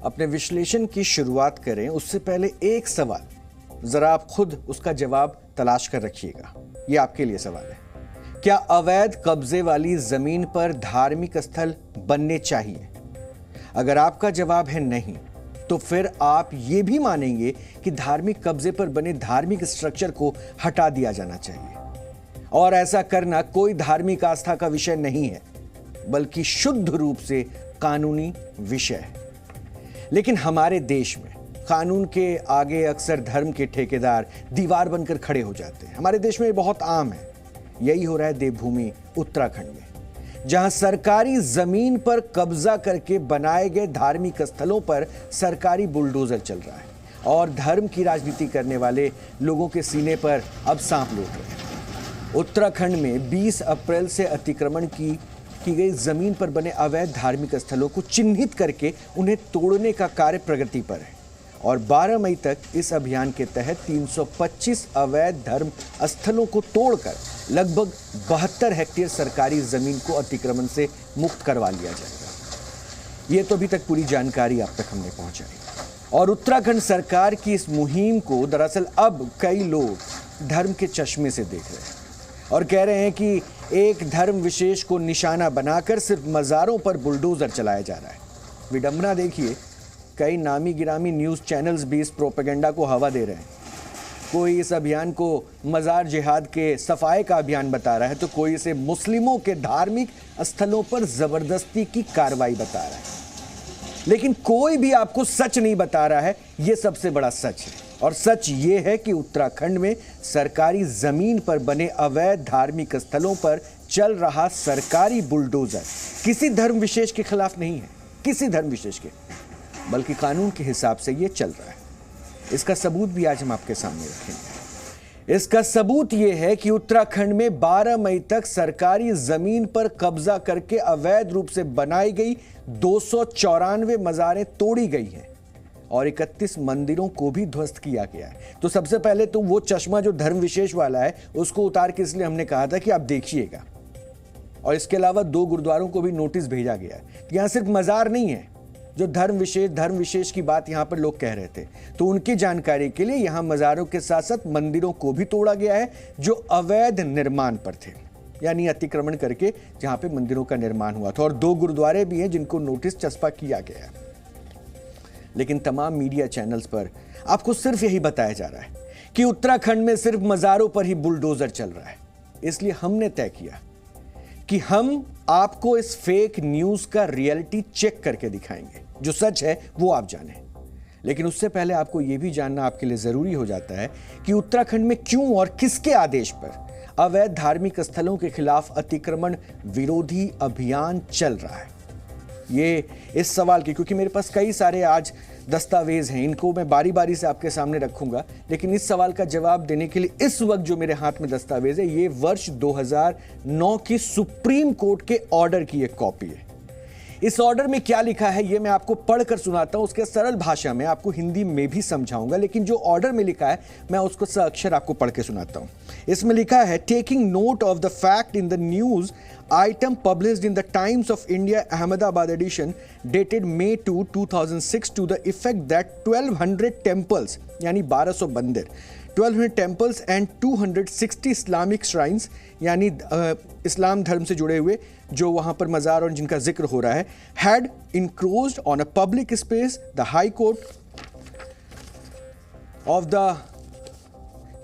अपने विश्लेषण की शुरुआत करें उससे पहले एक सवाल जरा आप खुद उसका जवाब तलाश कर रखिएगा। यह आपके लिए सवाल है, क्या अवैध कब्जे वाली जमीन पर धार्मिक स्थल बनने चाहिए? अगर आपका जवाब है नहीं, तो फिर आप यह भी मानेंगे कि धार्मिक कब्जे पर बने धार्मिक स्ट्रक्चर को हटा दिया जाना चाहिए। और ऐसा करना कोई धार्मिक आस्था का विषय नहीं है, बल्कि शुद्ध रूप से कानूनी विषय है। लेकिन हमारे देश में कानून के आगे अक्सर धर्म के ठेकेदार दीवार बनकर खड़े हो जाते हैं। हमारे देश में बहुत आम है। यही हो रहा है देवभूमि उत्तराखंड में, जहां सरकारी जमीन पर कब्जा करके बनाए गए धार्मिक स्थलों पर सरकारी बुलडोजर चल रहा है और धर्म की राजनीति करने वाले लोगों के सीने पर अब सांप लौट रहे हैं। उत्तराखंड में 20 अप्रैल से अतिक्रमण की गई जमीन पर बने अवैध धार्मिक स्थलों को चिन्हित करके उन्हें तोड़ने का कार्य प्रगति पर है और 12 मई तक इस अभियान के तहत 325 अवैध धर्म स्थलों को तोड़कर लगभग 72 हेक्टेयर सरकारी जमीन को अतिक्रमण से मुक्त करवा लिया जाएगा। ये तो अभी तक पूरी जानकारी आप तक हमने पहुंचाई और उत्तराखंड सरकार की इस मुहिम को दरअसल अब कई लोग धर्म के चश्मे से देख रहे हैं और कह रहे हैं कि एक धर्म विशेष को निशाना बनाकर सिर्फ मज़ारों पर बुलडोजर चलाया जा रहा है। विडंबना देखिए, कई नामी गिरामी न्यूज़ चैनल्स भी इस प्रोपेगेंडा को हवा दे रहे हैं। कोई इस अभियान को मज़ार जिहाद के सफाई का अभियान बता रहा है, तो कोई इसे मुस्लिमों के धार्मिक स्थलों पर ज़बरदस्ती की कार्रवाई बता रहा है। लेकिन कोई भी आपको सच नहीं बता रहा है। ये सबसे बड़ा सच है और सच ये है कि उत्तराखंड में सरकारी जमीन पर बने अवैध धार्मिक स्थलों पर चल रहा सरकारी बुलडोजर किसी धर्म विशेष के खिलाफ नहीं है, किसी धर्म विशेष के, बल्कि कानून के हिसाब से ये चल रहा है। इसका सबूत भी आज हम आपके सामने रखेंगे। इसका सबूत ये है कि उत्तराखंड में 12 मई तक सरकारी जमीन पर कब्जा करके अवैध रूप से बनाई गई 294 मज़ारें तोड़ी गई हैं और 31 मंदिरों को भी ध्वस्त किया गया है। तो सबसे पहले तो वो चश्मा जो धर्म विशेष वाला है उसको उतार के इसलिए हमने कहा था कि आप देखिएगा। और इसके अलावा 2 गुरुद्वारों को भी नोटिस भेजा गया है। यहाँ सिर्फ मज़ार नहीं है जो धर्म विशेष की बात यहाँ पर लोग कह रहे थे, तो उनकी जानकारी के लिए यहाँ मज़ारों के साथ साथ मंदिरों को भी तोड़ा गया है जो अवैध निर्माण पर थे, यानी अतिक्रमण करके जहाँ पे मंदिरों का निर्माण हुआ था। और 2 गुरुद्वारे भी हैं जिनको नोटिस चस्पा किया गया है। लेकिन तमाम मीडिया चैनल्स पर आपको सिर्फ यही बताया जा रहा है कि उत्तराखंड में सिर्फ मज़ारों पर ही बुलडोजर चल रहा है। इसलिए हमने तय किया कि हम आपको इस फेक न्यूज़ का रियलिटी चेक करके दिखाएंगे। जो सच है वो आप जानें। लेकिन उससे पहले आपको यह भी जानना आपके लिए ज़रूरी हो जाता है कि उत्तराखंड में क्यों और किसके आदेश पर अवैध धार्मिक स्थलों के खिलाफ अतिक्रमण विरोधी अभियान चल रहा है। ये इस सवाल की, क्योंकि मेरे पास कई सारे आज दस्तावेज हैं, इनको मैं बारी बारी से आपके सामने रखूंगा, लेकिन इस सवाल का जवाब देने के लिए इस वक्त जो मेरे हाथ में दस्तावेज है ये वर्ष 2009 की सुप्रीम कोर्ट के ऑर्डर की एक कॉपी है। इस ऑर्डर में क्या लिखा है ये मैं आपको पढ़कर सुनाता हूं, उसके सरल भाषा में आपको हिंदी में भी समझाऊंगा, लेकिन जो ऑर्डर में लिखा है मैं उसको सअक्षर आपको पढ़ के सुनाता हूं। इसमें लिखा है, taking note of the fact in the news item published in the Times of India Ahmedabad edition dated May 2, 2006 to the effect that 1200 temples यानी 1200 मंदिर, 1200 temples and 260 Islamic shrines यानी इस्लाम धर्म से जुड़े हुए जो वहाँ पर मज़ार और जिनका जिक्र हो रहा है, had encroached on a public space. The High Court of the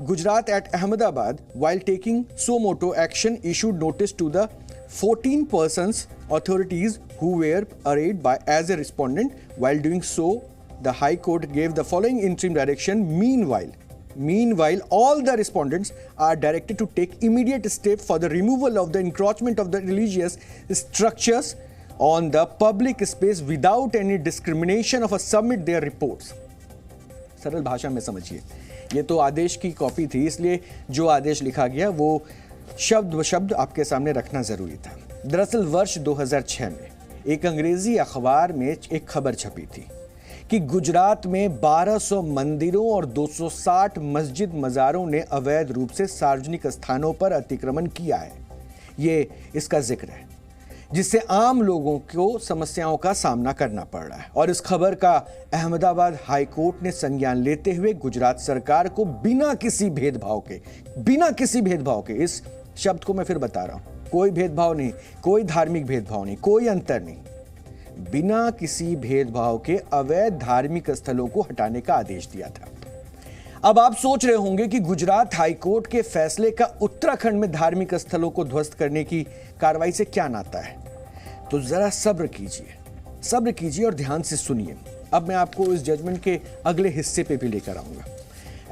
Gujarat at Ahmedabad, while taking suo motu action, issued notice to the 14 persons authorities who were arraigned by as a respondent. While doing so, the High Court gave the following interim direction. Meanwhile, all the respondents are directed to take immediate steps for the removal of the encroachment of the religious structures on the public space without any discrimination of submit their reports. सरल भाषा में समझिए, ये तो आदेश की copy थी, इसलिए जो आदेश लिखा गया वो शब्द ब शब्द आपके सामने रखना जरूरी था। दरअसल वर्ष 2006 में एक अंग्रेजी अखबार में एक खबर छपी थी कि गुजरात में 1200 मंदिरों और 260 मस्जिद मज़ारों ने अवैध रूप से सार्वजनिक स्थानों पर अतिक्रमण किया है। ये इसका जिक्र है। जिससे आम लोगों को समस्याओं का सामना करना पड़ रहा है। और इस खबर का अहमदाबाद हाई कोर्ट ने संज्ञान लेते हुए गुजरात सरकार को बिना किसी भेदभाव के, इस शब्द को मैं फिर बता रहा हूं, कोई भेदभाव नहीं, कोई धार्मिक भेदभाव नहीं, कोई अंतर नहीं, बिना किसी भेदभाव के अवैध धार्मिक स्थलों को हटाने का आदेश दिया था। अब आप सोच रहे होंगे कि गुजरात हाईकोर्ट के फैसले का उत्तराखंड में धार्मिक स्थलों को ध्वस्त करने की कार्रवाई से क्या नाता है। तो जरा सब्र कीजिए और ध्यान से सुनिए। अब मैं आपको इस जजमेंट के अगले हिस्से पे भी लेकर आऊंगा।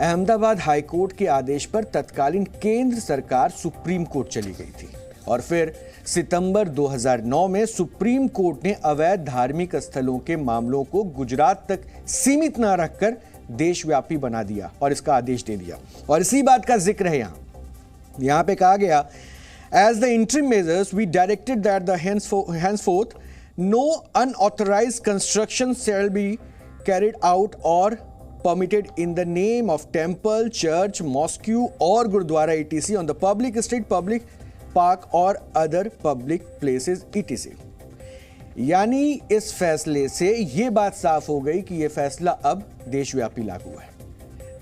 अहमदाबाद हाईकोर्ट के आदेश पर तत्कालीन केंद्र सरकार सुप्रीम कोर्ट चली गई थी और फिर सितंबर 2009 में सुप्रीम कोर्ट ने अवैध धार्मिक स्थलों के मामलों को गुजरात तक सीमित न रखकर देशव्यापी बना दिया और इसका आदेश दे दिया। और इसी बात का जिक्र है यहां पे कहा गया, as the interim measures we directed that the henceforth no unauthorized construction shall be carried out or permitted in the name of temple, church, mosque or gurdwara etc on the public street, public park or other public places etc। यानी इस फैसले से यह बात साफ हो गई कि यह फैसला अब देशव्यापी लागू है।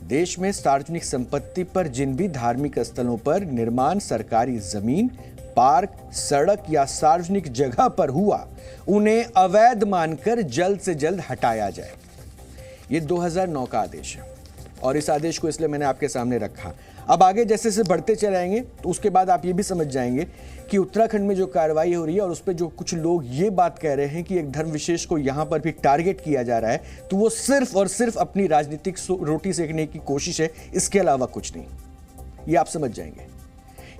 देश में सार्वजनिक संपत्ति पर जिन भी धार्मिक स्थलों पर निर्माण सरकारी जमीन, पार्क, सड़क या सार्वजनिक जगह पर हुआ, उन्हें अवैध मानकर जल्द से जल्द हटाया जाए। यह 2009 का आदेश है और इस आदेश को इसलिए मैंने आपके सामने रखा। अब आगे जैसे जैसे बढ़ते चले आएंगे तो उसके बाद आप ये भी समझ जाएंगे कि उत्तराखंड में जो कार्रवाई हो रही है और उस पर जो कुछ लोग ये बात कह रहे हैं कि एक धर्म विशेष को यहां पर भी टारगेट किया जा रहा है, तो वो सिर्फ और सिर्फ अपनी राजनीतिक रोटी सेकने की कोशिश है, इसके अलावा कुछ नहीं। ये आप समझ जाएंगे।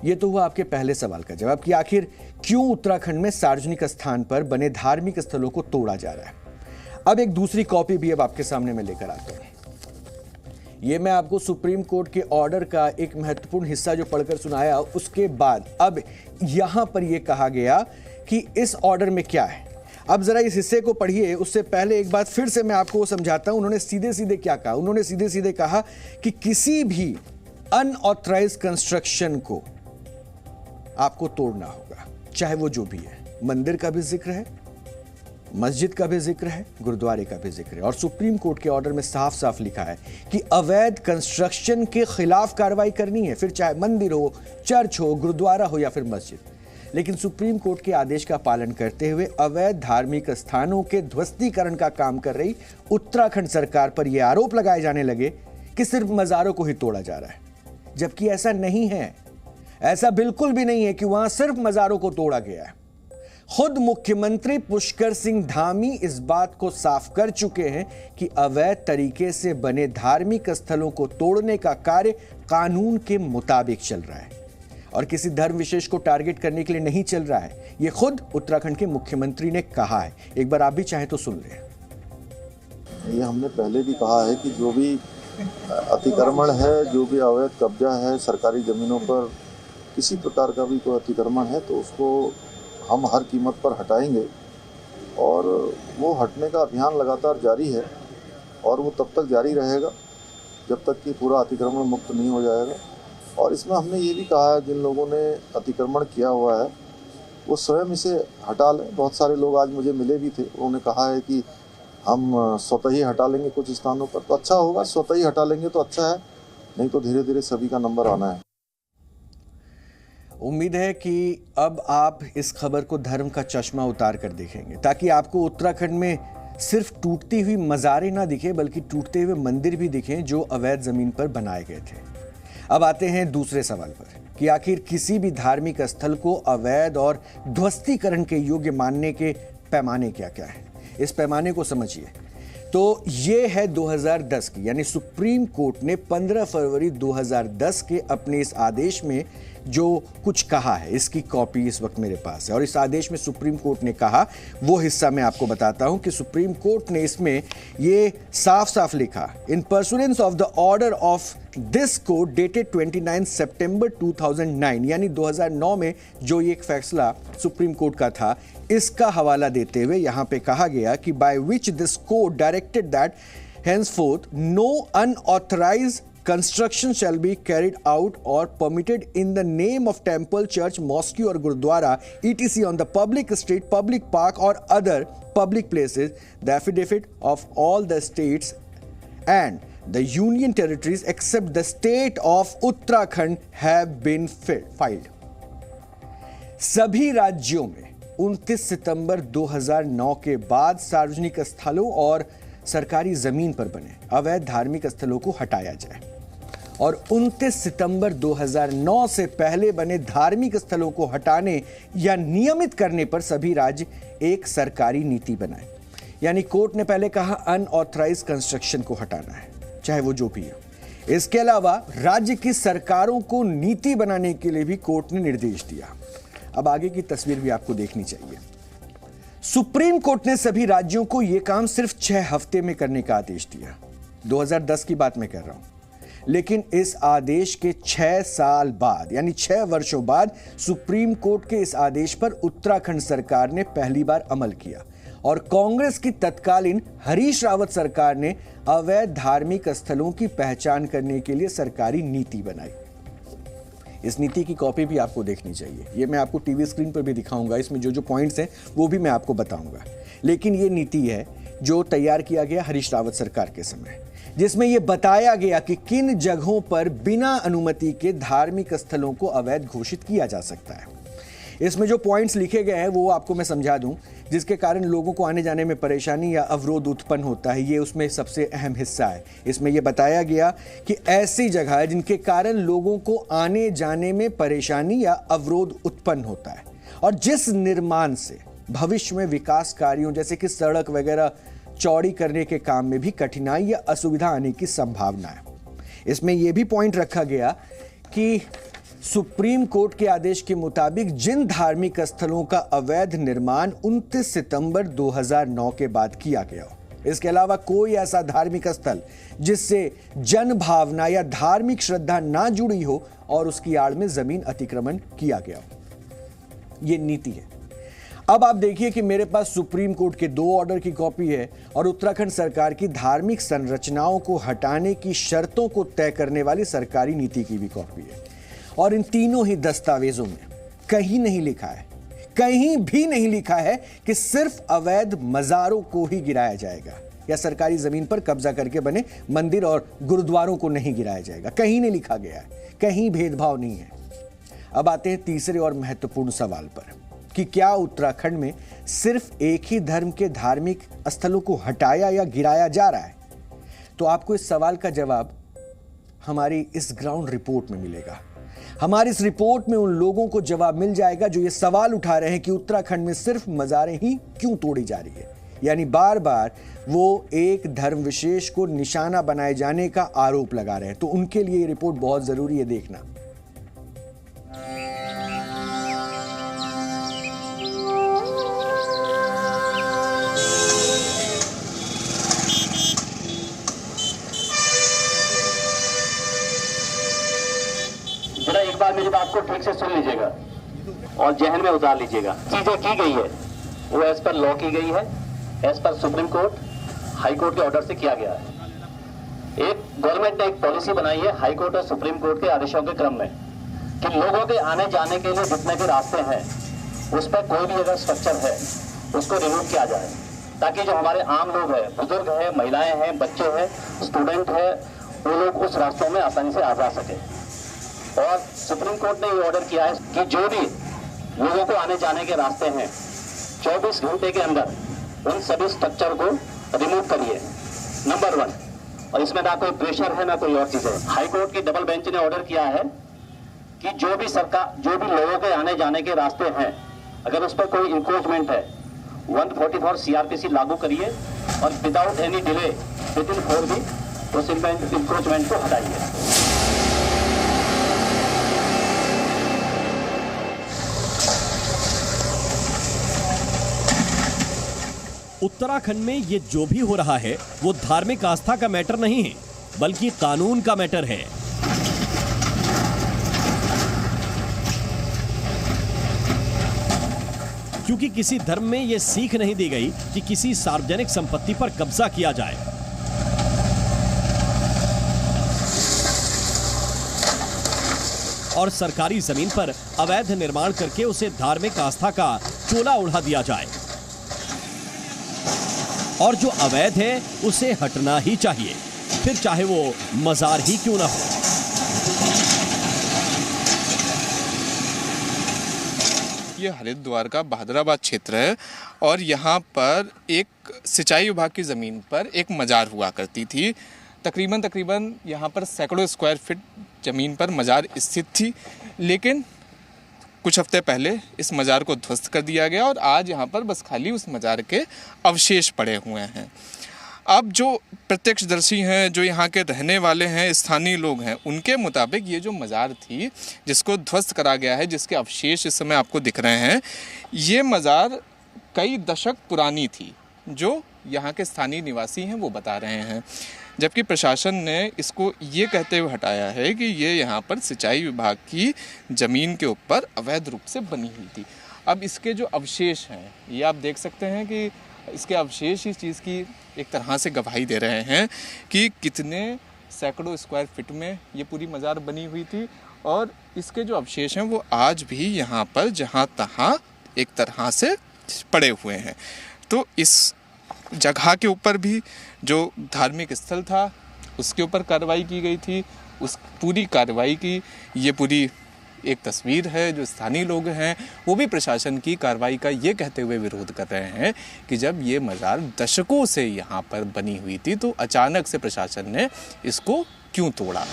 ये तो हुआ आपके पहले सवाल का जवाब कि आखिर क्यों उत्तराखंड में सार्वजनिक स्थान पर बने धार्मिक स्थलों को तोड़ा जा रहा है। अब एक दूसरी कॉपी भी अब आपके सामने मैं लेकर आता हूं। ये मैं आपको सुप्रीम कोर्ट के ऑर्डर का एक महत्वपूर्ण हिस्सा जो पढ़कर सुनाया, उसके बाद अब यहां पर यह कहा गया कि इस ऑर्डर में क्या है। अब जरा इस हिस्से को पढ़िए, उससे पहले एक बात फिर से मैं आपको समझाता हूं। उन्होंने सीधे सीधे क्या कहा, उन्होंने सीधे सीधे कहा कि किसी भी अनऑथराइज कंस्ट्रक्शन को आपको तोड़ना होगा, चाहे वो जो भी है। मंदिर का भी जिक्र है, मस्जिद का भी जिक्र है, गुरुद्वारे का भी जिक्र है। और सुप्रीम कोर्ट के ऑर्डर में साफ साफ लिखा है कि अवैध कंस्ट्रक्शन के खिलाफ कार्रवाई करनी है, फिर चाहे मंदिर हो, चर्च हो, गुरुद्वारा हो या फिर मस्जिद। लेकिन सुप्रीम कोर्ट के आदेश का पालन करते हुए अवैध धार्मिक स्थानों के ध्वस्तीकरण का काम कर रही उत्तराखंड सरकार पर यह आरोप लगाए जाने लगे कि सिर्फ मजारों को ही तोड़ा जा रहा है, जबकि ऐसा नहीं है। ऐसा बिल्कुल भी नहीं है कि वहां सिर्फ मजारों को तोड़ा गया है। खुद मुख्यमंत्री पुष्कर सिंह धामी इस बात को साफ कर चुके हैं कि अवैध तरीके से बने धार्मिक स्थलों को तोड़ने का कार्य कानून के मुताबिक चल रहा है और किसी धर्म विशेष को टारगेट करने के लिए नहीं चल रहा है। यह खुद उत्तराखंड के मुख्यमंत्री ने कहा है। एक बार आप भी चाहें तो सुन लें। ये हमने पहले भी कहा है कि जो भी अतिक्रमण है, जो भी अवैध कब्जा है सरकारी जमीनों पर, किसी प्रकार का भी कोई अतिक्रमण है तो उसको हम हर कीमत पर हटाएंगे और वो हटने का अभियान लगातार जारी है और वो तब तक जारी रहेगा जब तक कि पूरा अतिक्रमण मुक्त नहीं हो जाएगा। और इसमें हमने ये भी कहा है, जिन लोगों ने अतिक्रमण किया हुआ है वो स्वयं इसे हटा लें। बहुत सारे लोग आज मुझे मिले भी थे, उन्होंने कहा है कि हम स्वतः ही हटा लेंगे कुछ स्थानों पर, तो अच्छा होगा। स्वतः ही हटा लेंगे तो अच्छा है, नहीं तो धीरे धीरे सभी का नंबर आना है। उम्मीद है कि अब आप इस खबर को धर्म का चश्मा उतार कर देखेंगे, ताकि आपको उत्तराखंड में सिर्फ टूटती हुई मज़ारें ना दिखे बल्कि टूटते हुए मंदिर भी दिखें जो अवैध ज़मीन पर बनाए गए थे। अब आते हैं दूसरे सवाल पर कि आखिर किसी भी धार्मिक स्थल को अवैध और ध्वस्तीकरण के योग्य मानने के पैमाने क्या क्या है। इस पैमाने को समझिए। तो ये है 2010 की, यानी सुप्रीम कोर्ट ने 15 फरवरी 2010 के अपने इस आदेश में जो कुछ कहा है, इसकी कॉपी इस वक्त मेरे पास है। और इस आदेश में सुप्रीम कोर्ट ने कहा, वो हिस्सा मैं आपको बताता हूं कि सुप्रीम कोर्ट ने इसमें ये साफ साफ लिखा, in pursuance of the order of this court dated 29 September 2009, यानी 2009 में जो ये एक फैसला सुप्रीम कोर्ट का था, इसका हवाला देते हुए यहां पे कहा गया कि by which this court directed that henceforth no unauthorized construction shall be carried out or permitted in the name of temple, church, mosque or gurudwara etc on the public street, public park or other public places. The affidavit of all the states and the union territories except the state of Uttarakhand have been filed. सभी राज्यों में 29 September 2009 के बाद सार्वजनिक स्थलों और सरकारी जमीन पर बने अवैध धार्मिक स्थलों को हटाया जाए और 29 सितंबर 2009 से पहले बने धार्मिक स्थलों को हटाने या नियमित करने पर सभी राज्य एक सरकारी नीति बनाए। यानी कोर्ट ने पहले कहा अनऑथराइज्ड कंस्ट्रक्शन को हटाना है, चाहे वो जो भी हो। इसके अलावा राज्य की सरकारों को नीति बनाने के लिए भी कोर्ट ने निर्देश दिया। अब आगे की तस्वीर भी आपको देखनी चाहिए। सुप्रीम कोर्ट ने सभी राज्यों को यह काम सिर्फ 6 हफ्ते में करने का आदेश दिया। 2010 की बात मैं कर रहा हूं, लेकिन इस आदेश के 6 साल बाद यानी 6 वर्षों बाद सुप्रीम कोर्ट के इस आदेश पर उत्तराखंड सरकार ने पहली बार अमल किया और कांग्रेस की तत्कालीन हरीश रावत सरकार ने अवैध धार्मिक स्थलों की पहचान करने के लिए सरकारी नीति बनाई। इस नीति की कॉपी भी आपको देखनी चाहिए। ये मैं आपको टीवी स्क्रीन पर भी दिखाऊंगा। इसमें जो जो पॉइंट्स हैं वो भी मैं आपको बताऊंगा। लेकिन ये नीति है जो तैयार किया गया हरीश रावत सरकार के समय, जिसमें यह बताया गया कि किन जगहों पर बिना अनुमति के धार्मिक स्थलों को अवैध घोषित किया जा सकता है। इसमें जो पॉइंट्स लिखे गए हैं वो आपको मैं समझा दूं, जिसके कारण लोगों को आने जाने में परेशानी या अवरोध उत्पन्न होता है। ये उसमें सबसे अहम हिस्सा है। इसमें यह बताया गया कि ऐसी जगह है जिनके कारण लोगों को आने जाने में परेशानी या अवरोध उत्पन्न होता है और जिस निर्माण से भविष्य में विकास कार्यों जैसे कि सड़क वगैरह चौड़ी करने के काम में भी कठिनाई या असुविधा आने की संभावना है। इसमें यह भी पॉइंट रखा गया कि सुप्रीम कोर्ट के आदेश के मुताबिक जिन धार्मिक स्थलों का अवैध निर्माण 29 सितंबर 2009 के बाद किया गया हो, इसके अलावा कोई ऐसा धार्मिक स्थल जिससे जन भावना या धार्मिक श्रद्धा ना जुड़ी हो और उसकी आड़ में जमीन अतिक्रमण किया गया हो। यह नीति है। अब आप देखिए कि मेरे पास सुप्रीम कोर्ट के 2 ऑर्डर की कॉपी है और उत्तराखंड सरकार की धार्मिक संरचनाओं को हटाने की शर्तों को तय करने वाली सरकारी नीति की भी कॉपी है। और इन तीनों ही दस्तावेजों में कहीं नहीं लिखा है, कहीं भी नहीं लिखा है कि सिर्फ अवैध मज़ारों को ही गिराया जाएगा या सरकारी जमीन पर कब्जा करके बने मंदिर और गुरुद्वारों को नहीं गिराया जाएगा। कहीं नहीं लिखा गया है, कहीं भेदभाव नहीं है। अब आते हैं तीसरे और महत्वपूर्ण सवाल पर कि क्या उत्तराखंड में सिर्फ एक ही धर्म के धार्मिक स्थलों को हटाया या गिराया जा रहा है? तो आपको इस सवाल का जवाब हमारी इस ग्राउंड रिपोर्ट में मिलेगा। हमारी इस रिपोर्ट में उन लोगों को जवाब मिल जाएगा जो ये सवाल उठा रहे हैं कि उत्तराखंड में सिर्फ मज़ारें ही क्यों तोड़ी जा रही है। यानी बार बार वो एक धर्म विशेष को निशाना बनाए जाने का आरोप लगा रहे हैं। तो उनके लिए ये रिपोर्ट बहुत जरूरी है देखना। जरा एक बार मेरी बात को ठीक से सुन लीजिएगा और जहन में उतार लीजिएगा। चीजें की गई है वो एज पर लॉ की गई है, as per supreme court high court के ऑर्डर से किया गया है। एक गवर्नमेंट ने एक पॉलिसी बनाई है हाई कोर्ट और सुप्रीम कोर्ट के आदेशों के क्रम में कि लोगों के आने जाने के लिए जितने भी रास्ते हैं उस पर कोई भी अगर स्ट्रक्चर है उसको रिमूव किया जाए, ताकि जो हमारे आम लोग हैं, बुजुर्ग हैं, महिलाएं हैं, बच्चे हैं, स्टूडेंट हैं, वो लोग उस रास्तों में आसानी से आ जा सके। और सुप्रीम कोर्ट ने ये ऑर्डर किया है कि जो भी लोगों को आने जाने के रास्ते हैं 24 घंटे के अंदर उन सभी स्ट्रक्चर को रिमूव करिए, नंबर 1। और इसमें ना कोई प्रेशर है ना कोई और चीज है। हाई कोर्ट की डबल बेंच ने ऑर्डर किया है कि जो भी लोगों के आने जाने के रास्ते हैं अगर उस पर कोई इंक्रोचमेंट है 144 CRPC लागू करिए और without any delay within 4 week उस इंक्रोचमेंट को हटाइए। उत्तराखंड में ये जो भी हो रहा है वो धार्मिक आस्था का मैटर नहीं है, बल्कि कानून का मैटर है। क्योंकि किसी धर्म में ये सीख नहीं दी गई कि किसी सार्वजनिक संपत्ति पर कब्जा किया जाए। और सरकारी जमीन पर अवैध निर्माण करके उसे धार्मिक आस्था का चोला ओढ़ा दिया जाए और जो अवैध है उसे हटना ही चाहिए, फिर चाहे वो मजार ही क्यों ना हो। ये हरिद्वार का बहादुराबाद क्षेत्र है और यहाँ पर एक सिंचाई विभाग की ज़मीन पर एक मजार हुआ करती थी। तकरीबन यहाँ पर सैकड़ों स्क्वायर फीट ज़मीन पर मजार स्थित थी, लेकिन कुछ हफ्ते पहले इस मजार को ध्वस्त कर दिया गया और आज यहाँ पर बस खाली उस मजार के अवशेष पड़े हुए हैं। अब जो प्रत्यक्षदर्शी हैं, जो यहाँ के रहने वाले हैं, स्थानीय लोग हैं, उनके मुताबिक ये जो मज़ार थी जिसको ध्वस्त करा गया है, जिसके अवशेष इस समय आपको दिख रहे हैं, ये मज़ार कई दशक पुरानी थी, जो यहाँ के स्थानीय निवासी हैं वो बता रहे हैं। जबकि प्रशासन ने इसको ये कहते हुए हटाया है कि ये यहाँ पर सिंचाई विभाग की ज़मीन के ऊपर अवैध रूप से बनी हुई थी। अब इसके जो अवशेष हैं, ये आप देख सकते हैं कि इसके अवशेष इस चीज़ की एक तरह से गवाही दे रहे हैं कि कितने सैकड़ों स्क्वायर फीट में ये पूरी मज़ार बनी हुई थी और इसके जो अवशेष हैं वो आज भी यहाँ पर जहाँ तहाँ एक तरह से पड़े हुए हैं। तो इस जगह के ऊपर भी जो धार्मिक स्थल था उसके ऊपर कार्रवाई की गई थी। उस पूरी कार्रवाई की ये पूरी एक तस्वीर है। जो स्थानीय लोग हैं वो भी प्रशासन की कार्रवाई का ये कहते हुए विरोध कर रहे हैं कि जब ये मज़ार दशकों से यहाँ पर बनी हुई थी तो अचानक से प्रशासन ने इसको क्यों तोड़ा।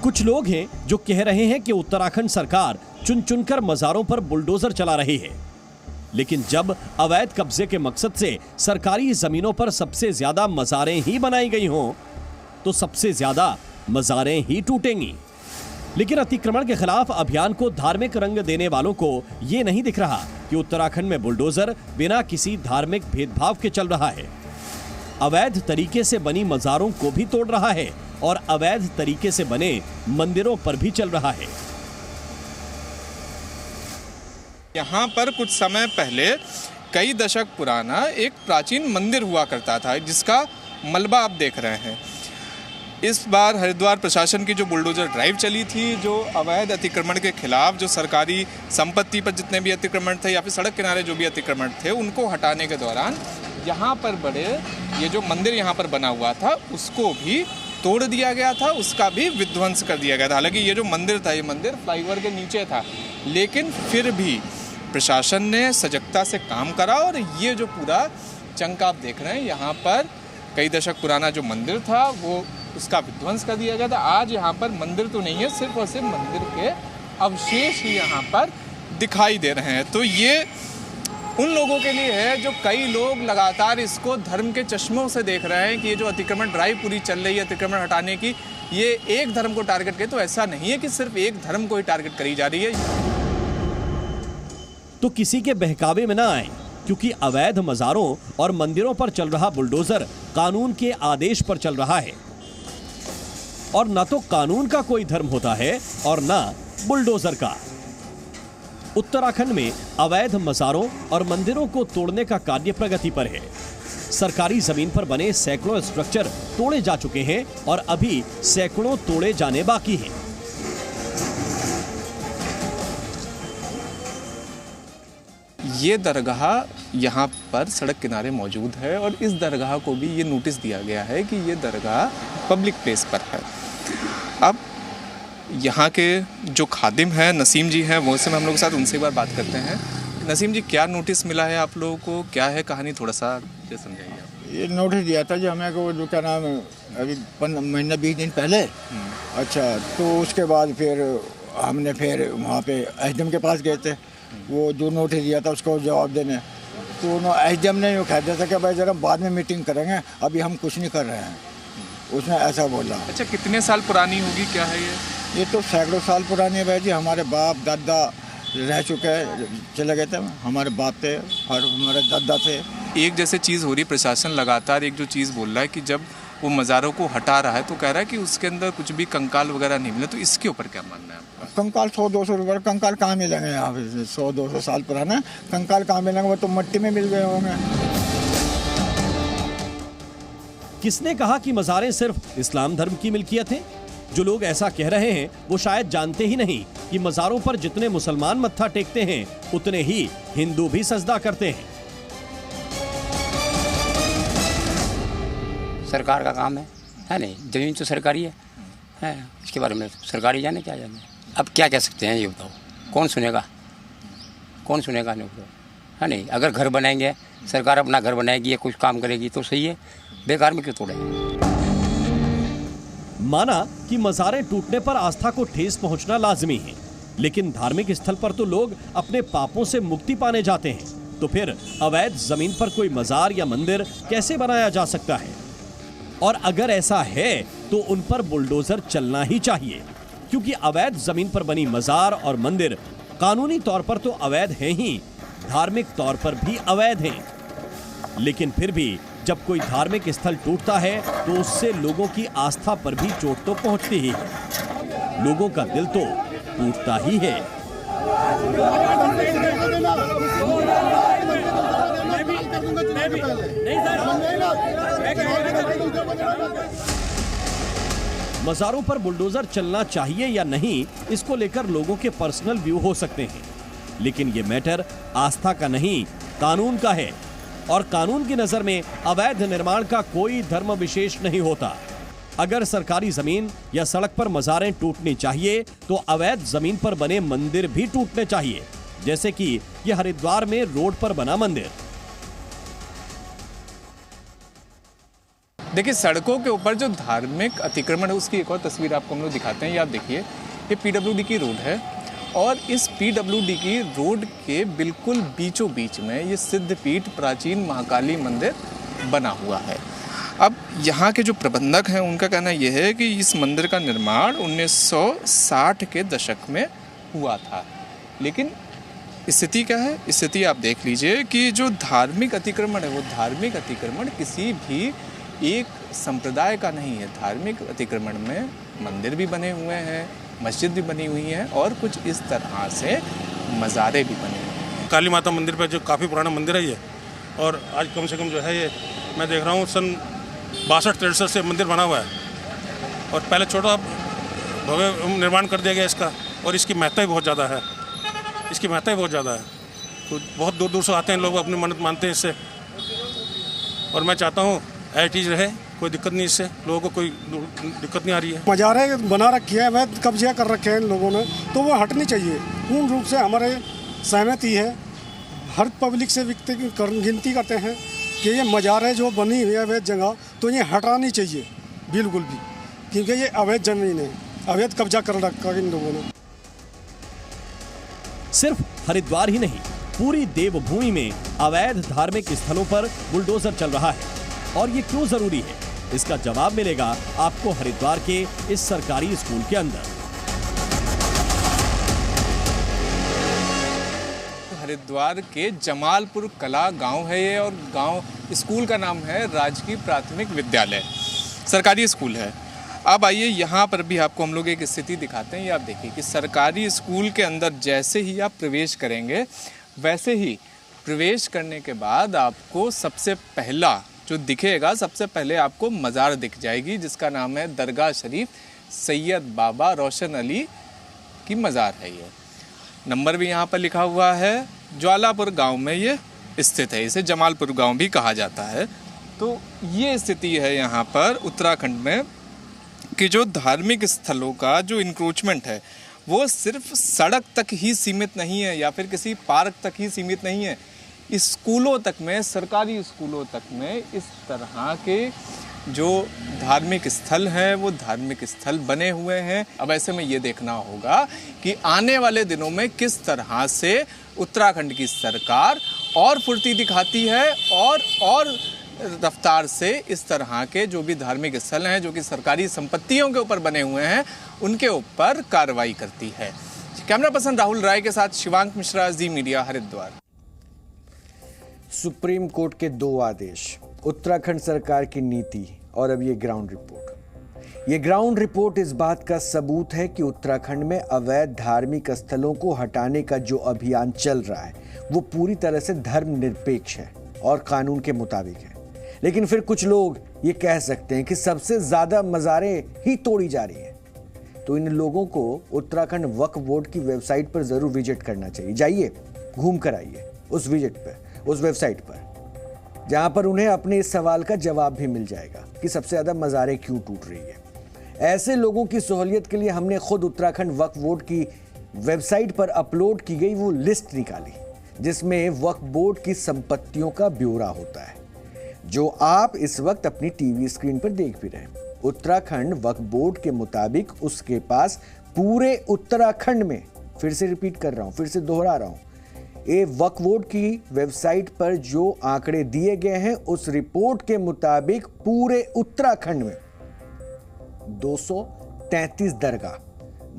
कुछ लोग हैं जो कह रहे हैं कि उत्तराखंड सरकार चुन चुनकर मज़ारों पर बुलडोजर चला रही है, लेकिन जब अवैध कब्जे के मकसद से सरकारी जमीनों पर सबसे ज्यादा मज़ारें ही बनाई गई हों तो सबसे ज्यादा मज़ारें ही टूटेंगी। लेकिन अतिक्रमण के खिलाफ अभियान को धार्मिक रंग देने वालों को यह नहीं दिख रहा कि उत्तराखंड में बुलडोजर बिना किसी धार्मिक भेदभाव के चल रहा है, अवैध तरीके से बनी मज़ारों को भी तोड़ रहा है और अवैध तरीके से बने मंदिरों पर भी चल रहा है। यहाँ पर कुछ समय पहले कई दशक पुराना एक प्राचीन मंदिर हुआ करता था जिसका मलबा आप देख रहे हैं। इस बार हरिद्वार प्रशासन की जो बुलडोजर ड्राइव चली थी, जो अवैध अतिक्रमण के खिलाफ, जो सरकारी संपत्ति पर जितने भी अतिक्रमण थे या फिर सड़क किनारे जो भी अतिक्रमण थे उनको हटाने के दौरान यहाँ पर बड़े ये जो मंदिर यहाँ पर बना हुआ था उसको भी तोड़ दिया गया था, उसका भी विध्वंस कर दिया गया था। हालांकि ये जो मंदिर था, ये मंदिर फ्लाईओवर के नीचे था, लेकिन फिर भी प्रशासन ने सजगता से काम करा और ये जो पूरा चंक आप देख रहे हैं, यहाँ पर कई दशक पुराना जो मंदिर था वो उसका विध्वंस कर दिया गया था। आज यहाँ पर मंदिर तो नहीं है, सिर्फ और सिर्फ मंदिर के अवशेष ही यहाँ पर दिखाई दे रहे हैं। तो ये उन लोगों के लिए है जो कई लोग लगातार इसको धर्म के चश्मों से देख रहे हैं कि ये जो अतिक्रमण ड्राइव पूरी चल रही है अतिक्रमण हटाने की, ये एक धर्म को टारगेट करे। तो ऐसा नहीं है कि सिर्फ एक धर्म को ही टारगेट करी जा रही है। तो किसी के बहकावे में ना आए, क्योंकि अवैध मज़ारों और मंदिरों पर चल रहा बुलडोजर कानून के आदेश पर चल रहा है और ना तो कानून का कोई धर्म होता है और ना बुलडोजर का। उत्तराखंड में अवैध मज़ारों और मंदिरों को तोड़ने का कार्य प्रगति पर है। सरकारी जमीन पर बने सैकड़ों स्ट्रक्चर तोड़े जा चुके हैं और अभी सैकड़ों तोड़े जाने बाकी हैं। ये दरगाह यहाँ पर सड़क किनारे मौजूद है और इस दरगाह को भी ये नोटिस दिया गया है कि ये दरगाह पब्लिक प्लेस पर है। अब यहाँ के जो खादिम हैं, नसीम जी हैं, वो से हम लोग के साथ उनसे एक बार बात करते हैं। नसीम जी, क्या नोटिस मिला है आप लोगों को, क्या है कहानी, थोड़ा सा समझाइए आप। ये नोटिस दिया था जो हमें को जो क्या नाम अभी 15 महीना 20 दिन पहले। अच्छा, तो उसके बाद फिर हमने फिर वहाँ पे एसडीएम के पास गए थे, वो जो नोटिस दिया था उसको जवाब देने, तो एसडीएम ने यूँ कह दिया था कि भाई जरा बाद में मीटिंग करेंगे, अभी हम कुछ नहीं कर रहे हैं। उसने ऐसा बोला। अच्छा, कितने साल पुरानी होगी, क्या है ये तो सैकड़ों साल पुरानी है भाई जी। हमारे बाप दादा रह चुके हैं, चले गए थे, हमारे बाप थे और हमारे दादा थे। एक जैसे चीज़ हो रही, प्रशासन लगातार एक जो चीज़ बोल रहा है कि जब वो मज़ारों को हटा रहा है तो कह रहा है कि उसके अंदर कुछ भी कंकाल वगैरह नहीं मिले, तो इसके ऊपर क्या मानना है आपका? कंकाल 100-200 रुपये कंकाल कहाँ मिलेंगे यहाँ पे? 100-200 साल पुराना कंकाल कहाँ मिलेंगे? वो तो मिट्टी में मिल गए होंगे। किसने कहा कि मज़ारें सिर्फ इस्लाम धर्म की मिल्कियत हैं? जो लोग ऐसा कह रहे हैं वो शायद जानते ही नहीं कि मजारों पर जितने मुसलमान मत्था टेकते हैं उतने ही हिंदू भी सजदा करते हैं। सरकार का काम है नहीं, जमीन तो सरकारी है इसके बारे में सरकारी जाने क्या जाने। अब क्या कह सकते हैं ये बताओ, कौन सुनेगा नहीं बताओ, है नहीं। अगर घर बनाएंगे, सरकार अपना घर बनाएगी या कुछ काम करेगी तो सही है, बेकार में क्यों तोड़े। माना कि मज़ारें टूटने पर आस्था को ठेस पहुंचना लाजमी है, लेकिन धार्मिक स्थल पर तो लोग अपने पापों से मुक्ति पाने जाते हैं, तो फिर अवैध जमीन पर कोई मजार या मंदिर कैसे बनाया जा सकता है? और अगर ऐसा है तो उन पर बुलडोजर चलना ही चाहिए, क्योंकि अवैध जमीन पर बनी मजार और मंदिर कानूनी तौर पर तो अवैध हैं ही, धार्मिक तौर पर भी अवैध हैं। लेकिन फिर भी जब कोई धार्मिक स्थल टूटता है तो उससे लोगों की आस्था पर भी चोट तो पहुंचती ही है, लोगों का दिल तो टूटता ही है। मज़ारों पर बुलडोजर चलना चाहिए या नहीं, इसको लेकर लोगों के पर्सनल व्यू हो सकते हैं, लेकिन ये मैटर आस्था का नहीं, कानून का है। और कानून की नजर में अवैध निर्माण का कोई धर्म विशेष नहीं होता। अगर सरकारी जमीन या सड़क पर मज़ारें टूटनी चाहिए तो अवैध जमीन पर बने मंदिर भी टूटने चाहिए, जैसे कि ये हरिद्वार में रोड पर बना मंदिर। देखिए, सड़कों के ऊपर जो धार्मिक अतिक्रमण है उसकी एक और तस्वीर आपको हम लोग दिखाते हैं। ये आप देखिए, ये पीडब्ल्यूडी की रोड है और इस पीडब्ल्यूडी की रोड के बिल्कुल बीचों बीच में ये सिद्धपीठ प्राचीन महाकाली मंदिर बना हुआ है। अब यहाँ के जो प्रबंधक हैं उनका कहना यह है कि इस मंदिर का निर्माण 1960 के दशक में हुआ था, लेकिन स्थिति क्या है? स्थिति आप देख लीजिए कि जो धार्मिक अतिक्रमण है वो धार्मिक अतिक्रमण किसी भी एक संप्रदाय का नहीं है। धार्मिक अतिक्रमण में मंदिर भी बने हुए हैं, मस्जिद भी बनी हुई है और कुछ इस तरह से मज़ारें भी बनी हुई हैं। काली माता मंदिर पर जो काफ़ी पुराना मंदिर है ये, और आज कम से कम जो है ये मैं देख रहा हूँ सन 62-63 से मंदिर बना हुआ है और पहले छोटा भव्य निर्माण कर दिया गया इसका, और इसकी महत्ता भी बहुत ज़्यादा है, तो बहुत दूर दूर से आते हैं लोग, अपनी मन्नत मानते हैं इससे, और मैं चाहता हूँ चीज़ रहे, कोई दिक्कत नहीं, इससे लोगों को कोई दिक्कत नहीं आ रही है। मज़ारें बना रखी है, अवैध कब्जे कर रखे हैं इन लोगों ने, तो वो हटनी चाहिए। पूर्ण रूप से हमारे सहमति है, हर पब्लिक से गिनती करते हैं कि ये मज़ारें जो बनी हुई है अवैध जगह, तो ये हटानी चाहिए बिल्कुल भी, क्योंकि ये अवैध जमीन है, अवैध कब्जा कर रखा है इन लोगों ने। सिर्फ हरिद्वार ही नहीं, पूरी देवभूमि में अवैध धार्मिक स्थलों पर बुलडोजर चल रहा है, और ये क्यों जरूरी है, इसका जवाब मिलेगा आपको हरिद्वार के इस सरकारी स्कूल के अंदर। हरिद्वार के जमालपुर कला गांव है ये, और गांव स्कूल का नाम है राजकीय प्राथमिक विद्यालय, सरकारी स्कूल है। अब आइए यहाँ पर भी आपको हम लोग एक स्थिति दिखाते हैं। ये आप देखिए कि सरकारी स्कूल के अंदर जैसे ही आप प्रवेश करेंगे, वैसे ही प्रवेश करने के बाद आपको सबसे पहला जो दिखेगा, सबसे पहले आपको मज़ार दिख जाएगी, जिसका नाम है दरगाह शरीफ सैयद बाबा रोशन अली की मज़ार है। ये नंबर भी यहाँ पर लिखा हुआ है, ज्वालापुर गांव में ये स्थित है, इसे जमालपुर गांव भी कहा जाता है। तो ये स्थिति है यहाँ पर उत्तराखंड में कि जो धार्मिक स्थलों का जो इंक्रोचमेंट है वो सिर्फ सड़क तक ही सीमित नहीं है या फिर किसी पार्क तक ही सीमित नहीं है, स्कूलों तक में, सरकारी स्कूलों तक में इस तरह के जो धार्मिक स्थल हैं वो धार्मिक स्थल बने हुए हैं। अब ऐसे में ये देखना होगा कि आने वाले दिनों में किस तरह से उत्तराखंड की सरकार और फुर्ती दिखाती है और रफ्तार से इस तरह के जो भी धार्मिक स्थल हैं जो कि सरकारी संपत्तियों के ऊपर बने हुए हैं उनके ऊपर कार्रवाई करती है। कैमरा पर्सन राहुल राय के साथ शिवांक मिश्रा, जी मीडिया, हरिद्वार। सुप्रीम कोर्ट के 2 आदेश, उत्तराखंड सरकार की नीति और अब ये ग्राउंड रिपोर्ट। ये ग्राउंड रिपोर्ट इस बात का सबूत है कि उत्तराखंड में अवैध धार्मिक स्थलों को हटाने का जो अभियान चल रहा है वो पूरी तरह से धर्मनिरपेक्ष है और कानून के मुताबिक है। लेकिन फिर कुछ लोग ये कह सकते हैं कि सबसे ज्यादा मज़ारें ही तोड़ी जा रही हैं। तो इन लोगों को उत्तराखंड वक्फ बोर्ड की वेबसाइट पर जरूर विजिट करना चाहिए। जाइए, घूम कर आइए उस वेबसाइट पर, जहां पर उन्हें अपने इस सवाल का जवाब भी मिल जाएगा कि सबसे ज्यादा मज़ारें क्यों टूट रही है। ऐसे लोगों की सहूलियत के लिए हमने खुद उत्तराखंड वक्फ बोर्ड की वेबसाइट पर अपलोड की गई वो लिस्ट निकाली, जिसमें वक्फ बोर्ड की संपत्तियों का ब्यौरा होता है, जो आप इस वक्त अपनी टीवी स्क्रीन पर देख भी रहे हैं। उत्तराखंड वक्फ बोर्ड के मुताबिक उसके पास पूरे उत्तराखंड में, फिर से रिपीट कर रहा हूं, फिर से दोहरा रहा हूं, ये वक्फ बोर्ड की वेबसाइट पर जो आंकड़े दिए गए हैं उस रिपोर्ट के मुताबिक पूरे उत्तराखंड में 233 दरगाह,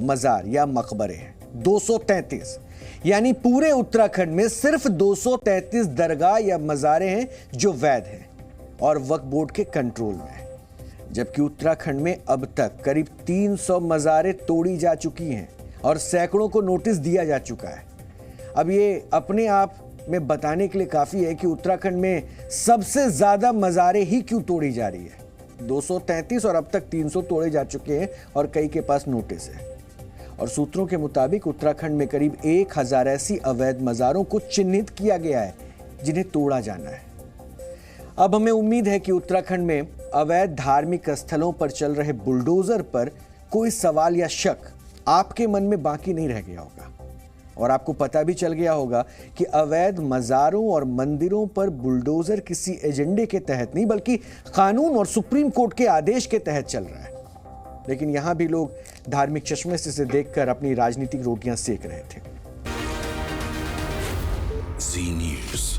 मजार या मकबरे हैं। 233, यानी पूरे उत्तराखंड में सिर्फ 233 दरगाह या मजारे हैं जो वैध हैं और वक्फ बोर्ड के कंट्रोल में है, जबकि उत्तराखंड में अब तक करीब 300 मजारें तोड़ी जा चुकी हैं और सैकड़ों को नोटिस दिया जा चुका है। अब ये अपने आप में बताने के लिए काफी है कि उत्तराखंड में सबसे ज्यादा मजारें ही क्यों तोड़ी जा रही है। 233 और अब तक 300 तोड़े जा चुके हैं और कई के पास नोटिस है। और सूत्रों के मुताबिक उत्तराखंड में करीब 1000 ऐसी अवैध मजारों को चिन्हित किया गया है जिन्हें तोड़ा जाना है। अब हमें उम्मीद है कि उत्तराखंड में अवैध धार्मिक स्थलों पर चल रहे बुलडोजर पर कोई सवाल या शक आपके मन में बाकी नहीं रह गया होगा और आपको पता भी चल गया होगा कि अवैध मजारों और मंदिरों पर बुलडोजर किसी एजेंडे के तहत नहीं बल्कि कानून और सुप्रीम कोर्ट के आदेश के तहत चल रहा है। लेकिन यहां भी लोग धार्मिक चश्मे से इसे देखकर अपनी राजनीतिक रोटियां सेक रहे थे। जी न्यूज़।